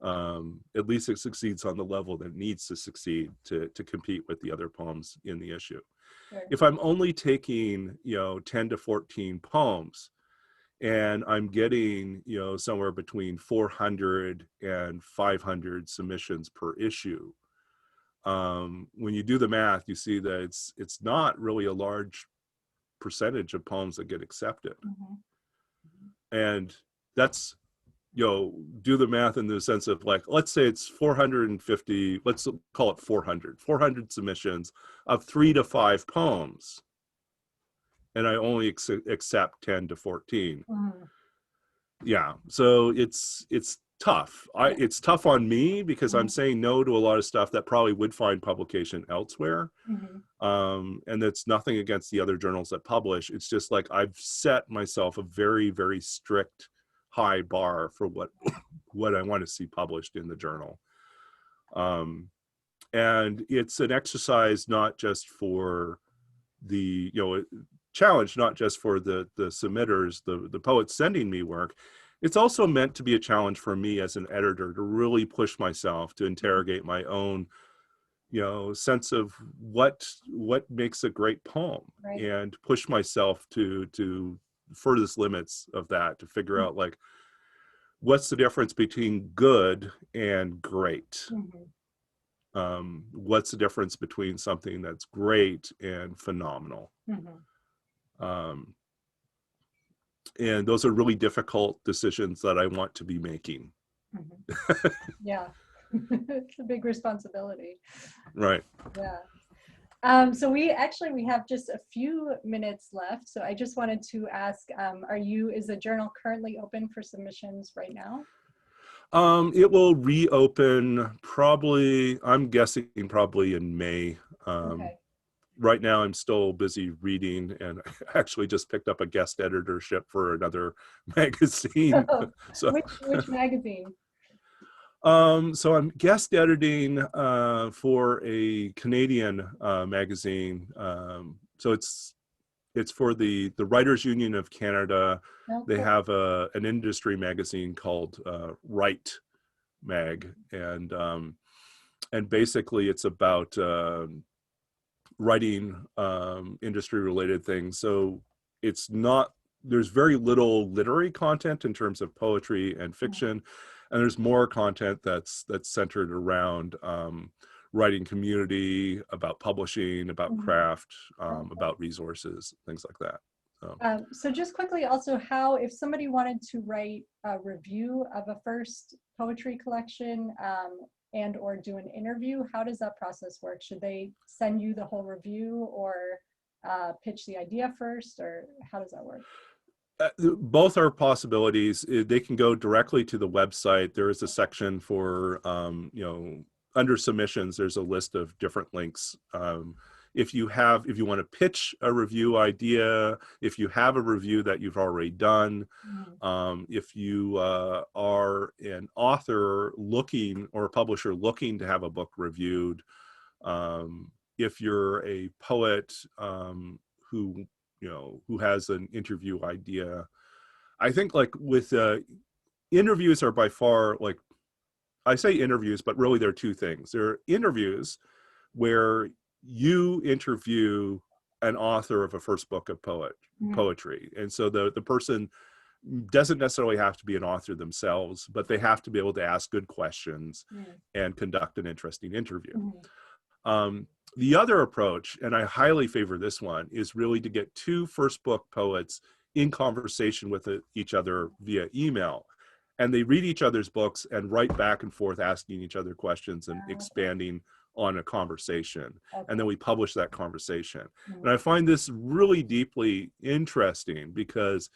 At least it succeeds on the level that it needs to succeed to compete with the other poems in the issue. If I'm only taking 10 to 14 poems, and I'm getting somewhere between 400 and 500 submissions per issue, when you do the math, you see that it's not really a large percentage of poems that get accepted. And that's, do the math in the sense of, like, let's say it's 450, let's call it 400 submissions of 3 to 5 poems, and I only accept 10 to 14. Yeah, so it's tough. It's tough on me because I'm saying no to a lot of stuff that probably would find publication elsewhere. And that's nothing against the other journals that publish. It's just like I've set myself a very, very strict high bar for what I want to see published in the journal. And it's an exercise not just for the challenge, not just for the submitters, the poets sending me work. It's also meant to be a challenge for me as an editor to really push myself to interrogate my own sense of what makes a great poem, Right. and push myself to furthest limits of that, to figure out like what's the difference between good and great. What's the difference between something that's great and phenomenal. um, and those are really difficult decisions that I want to be making. Yeah. It's a big responsibility. Right. Yeah. So we have just a few minutes left. So I just wanted to ask, is the journal currently open for submissions right now? It will reopen probably, I'm guessing probably in May. Okay. Right now I'm still busy reading, and I actually just picked up a guest editorship for another magazine. So Which magazine? So I'm guest editing for a Canadian magazine. So it's for the Writers Union of Canada. Oh, They cool. have an industry magazine called Write Mag, and basically it's about writing industry related things. So it's not, there's very little literary content in terms of poetry and fiction, and there's more content that's centered around writing community, about publishing, about craft, about resources, things like that. So just quickly also, how, if somebody wanted to write a review of a first poetry collection and or do an interview, how does that process work? Should they send you the whole review, or pitch the idea first, or how does that work? Both are possibilities. They can go directly to the website. There is a section for, under submissions, there's a list of different links. If you want to pitch a review idea, if you have a review that you've already done, if you are an author looking, or a publisher looking to have a book reviewed, if you're a poet who has an interview idea. I think like with interviews are by far, like, I say interviews, but really there are two things. There are interviews where you interview an author of a first book of poetry. And so the person doesn't necessarily have to be an author themselves, but they have to be able to ask good questions and conduct an interesting interview. The other approach, and I highly favor this one, is really to get two first book poets in conversation with each other via email. And they read each other's books and write back and forth, asking each other questions and expanding on a conversation. And then we publish that conversation. And I find this really deeply interesting because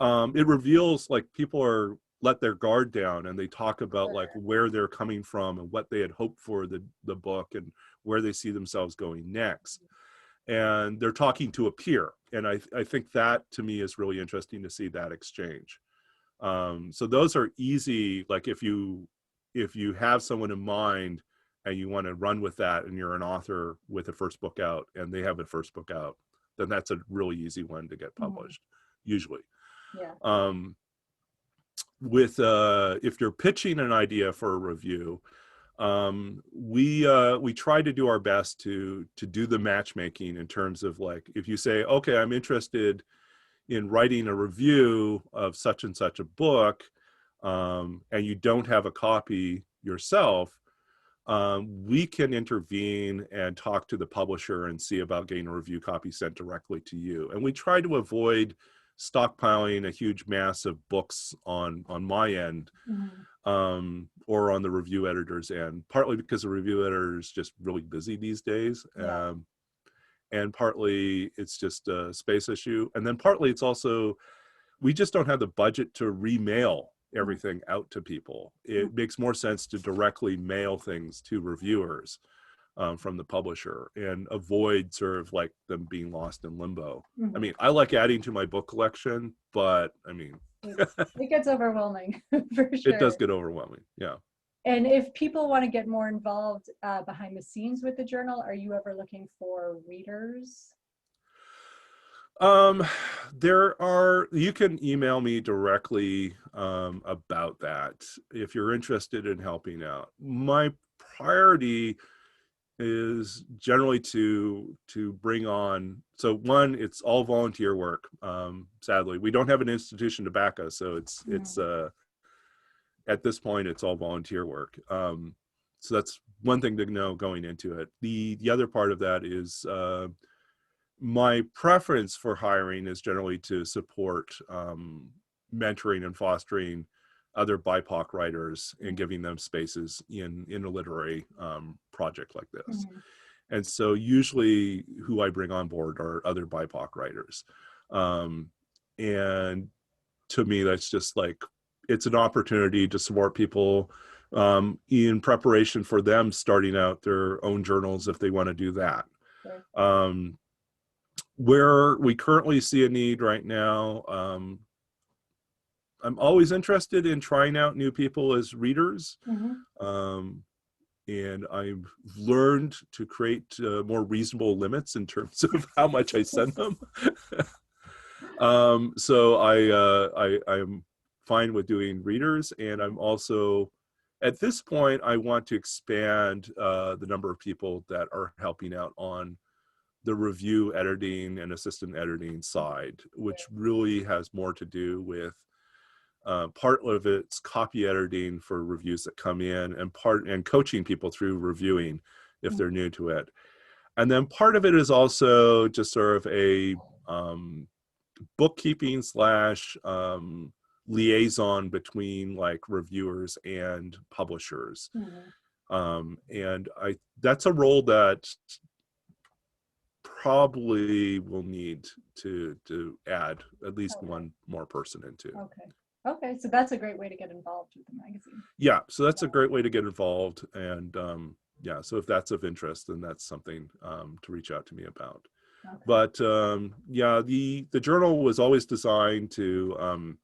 it reveals, like, people are let their guard down, and they talk about like where they're coming from and what they had hoped for the book and where they see themselves going next. And they're talking to a peer. And I think that, to me, is really interesting to see that exchange. So those are easy. Like if you have someone in mind and you want to run with that, and you're an author with a first book out and they have a first book out, then that's a really easy one to get published, usually. If you're pitching an idea for a review, we try to do our best to do the matchmaking, in terms of, like, if you say, okay, I'm interested in writing a review of such and such a book, and you don't have a copy yourself, we can intervene and talk to the publisher and see about getting a review copy sent directly to you. And we try to avoid stockpiling a huge mass of books on my end, or on the review editor's end, partly because the review editor is just really busy these days. And partly it's just a space issue. And then partly it's also, we just don't have the budget to remail everything out to people. It makes more sense to directly mail things to reviewers from the publisher, and avoid sort of like them being lost in limbo. I mean, I like adding to my book collection, but I mean, it gets overwhelming for sure. It does get overwhelming, yeah. And if people want to get more involved behind the scenes with the journal, are you ever looking for readers? You can email me directly about that if you're interested in helping out. My priority is generally to bring on, so one, it's all volunteer work. Sadly, we don't have an institution to back us, so it's at this point it's all volunteer work. So that's one thing to know going into it. The other part of that is my preference for hiring is generally to support mentoring and fostering other BIPOC writers and giving them spaces in a literary project like this. And so usually who I bring on board are other BIPOC writers. And to me, that's just like, it's an opportunity to support people in preparation for them starting out their own journals if they want to do that. Where we currently see a need right now, I'm always interested in trying out new people as readers. And I've learned to create more reasonable limits in terms of how much I send them. So I'm fine with doing readers, and I'm also, at this point, I want to expand the number of people that are helping out on the review editing and assistant editing side, which really has more to do with part of it's copy editing for reviews that come in, and coaching people through reviewing if they're new to it. And then part of it is also just sort of a bookkeeping / liaison between like reviewers and publishers. And that's a role that probably will need to add at least one more person into. Okay, so that's a great way to get involved with the magazine. Yeah, so that's a great way to get involved. And yeah, so if that's of interest, then that's something to reach out to me about. But yeah, the journal was always designed to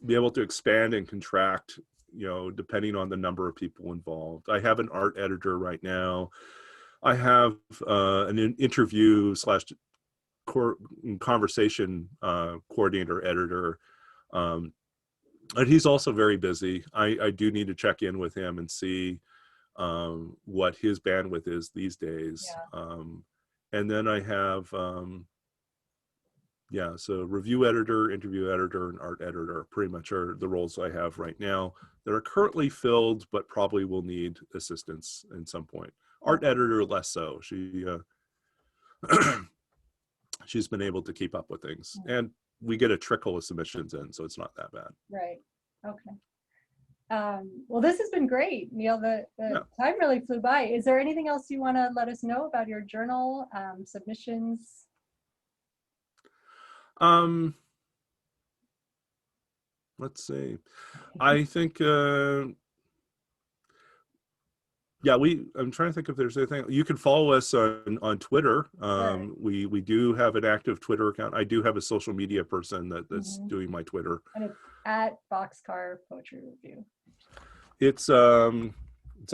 be able to expand and contract, you know, depending on the number of people involved. I have an art editor right now. I have an interview / conversation coordinator editor. And he's also very busy. I do need to check in with him and see what his bandwidth is these days. And then I have, yeah, so review editor, interview editor, and art editor pretty much are the roles I have right now that are currently filled, but probably will need assistance at some point. Art editor, less so. She's been able to keep up with things. And we get a trickle of submissions in, so it's not that bad. Right. Okay. Well, this has been great, Neil. The time really flew by. Is there anything else you want to let us know about your journal, submissions? Let's see. I think, yeah, I'm trying to think if there's anything. You can follow us on Twitter. We do have an active Twitter account. I do have a social media person that's doing my Twitter. And it's at Boxcar Poetry Review. It's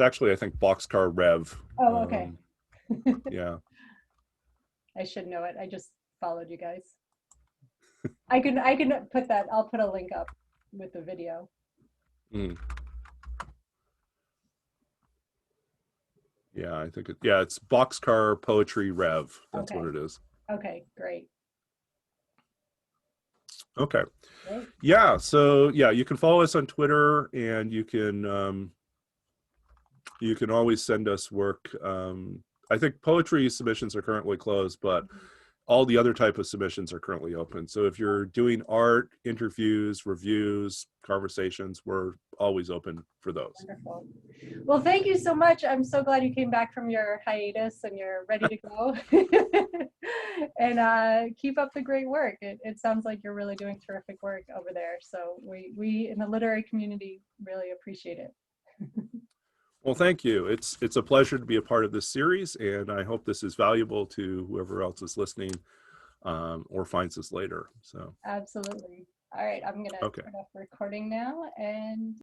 actually, I think, Boxcar Rev. Oh, okay. Yeah. I should know it. I just followed you guys. I can put that. I'll put a link up with the video. Yeah, I think it's Boxcar Poetry Rev. That's what it is. Okay, great. Okay. Great. Yeah, so yeah, you can follow us on Twitter, and you can always send us work. I think poetry submissions are currently closed, but all the other type of submissions are currently open. So if you're doing art, interviews, reviews, conversations, we're always open for those. Wonderful. Well, thank you so much. I'm so glad you came back from your hiatus and you're ready to go. And keep up the great work. It sounds like you're really doing terrific work over there. So we in the literary community really appreciate it. Well, thank you. It's a pleasure to be a part of this series, and I hope this is valuable to whoever else is listening or finds this later. So absolutely. All right, I'm gonna turn off recording now and